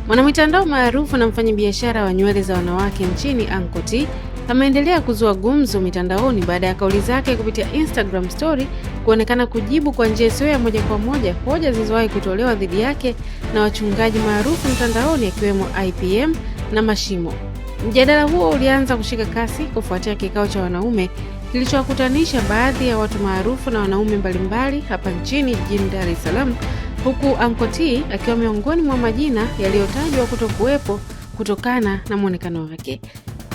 Mwanamitandao maarufu na mfanyabiashara wa nywele za wanawake nchini Anko T ameendelea kuzua gumzo mitandaoni baada ya kauli zake kupitia Instagram story kuonekana kujibu kwa njia isiyo ya moja kwa moja hoja zilizowahi kutolewa dhidi yake na wachungaji maarufu mtandaoni akiwemo IPM na Mashimo. Mjadala huo ulianza kushika kasi kufuatia kikao cha wanaume kilichowakutanisha baadhi ya watu maarufu na wanaume mbalimbali hapa nchini jijini Dar es Salaam, huku Anko T akiwa miongoni mwa majina yaliyotajwa kutokuwepo kutokana na muonekano wake.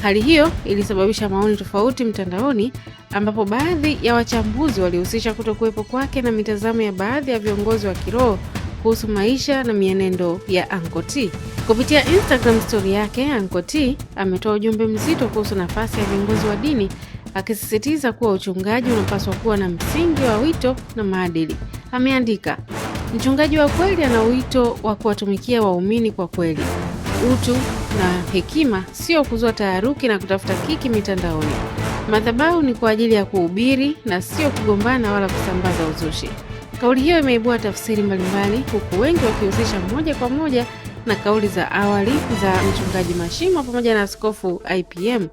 Hali hiyo ilisababisha maoni tofauti mtandaoni, ambapo baadhi ya wachambuzi walihusisha kutokuwepo kwake na mitazamo ya baadhi ya viongozi wa kiroho kuhusu maisha na mienendo ya Anko T. Kupitia Instagram story yake, Anko T ametoa ujumbe mzito kuhusu nafasi ya viongozi wa dini, akisisitiza kuwa uchungaji unapaswa kuwa na msingi wa wito na maadili. Ameandika, mchungaji wa kweli ana wito wa kuwatumikia waumini kwa kweli, utu na hekima, sio kuzua taharuki na kutafuta kiki mitandaoni. Madhabahu ni kwa ajili ya kuhubiri na sio kugombana wala kusambaza uzushi. Kauli hiyo imeibua tafsiri mbalimbali, huku wengi wakihusisha moja kwa moja na kauli za awali za mchungaji Mashimo pamoja na askofu IPM,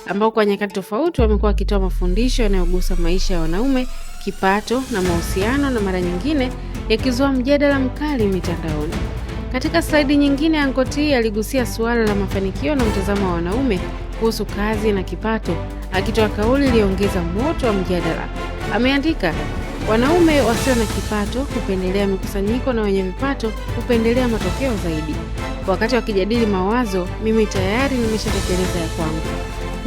ambao kwa nyakati tofauti wamekuwa wakitoa mafundisho yanayogusa maisha ya wanaume, kipato na mahusiano, na mara nyingine yakizua mjadala mkali mitandaoni. Katika slide nyingine, Anko T aligusia suala la mafanikio na mtazamo wa wanaume kuhusu kazi na kipato, akitoa kauli iliyoongeza moto wa mjadala. Ameandika, wanaume wasio na kipato hupendelea mikusanyiko na wenye vipato hupendelea matokeo zaidi. Wakati wakijadili mawazo, mimi tayari nimeshatekeleza ya kwangu.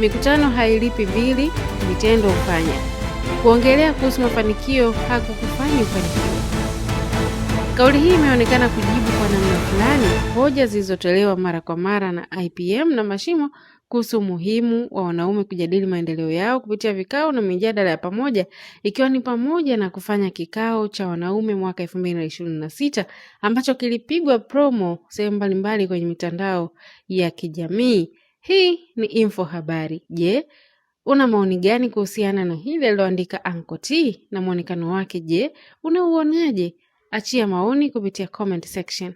Mikutano hailipi bili, vitendo hufanya. Kuongelea kuhusu mafanikio hakukufanyi ufanikiwe. Kauli hii imeonekana kujibu kwa namna fulani hoja zilizotolewa mara kwa mara na IPM na Mashimo kuhusu umuhimu wa wanaume kujadili maendeleo yao kupitia vikao na mijadala ya pamoja, ikiwa ni pamoja na kufanya kikao cha wanaume mwaka 2026 ambacho kilipigwa promo sehemu mbalimbali kwenye mitandao ya kijamii. Hii ni Info Habari. Je, una maoni gani kuhusiana na hili aliloandika Anko T na muonekano wake? Je, unauonaje? Achia maoni kupitia comment section.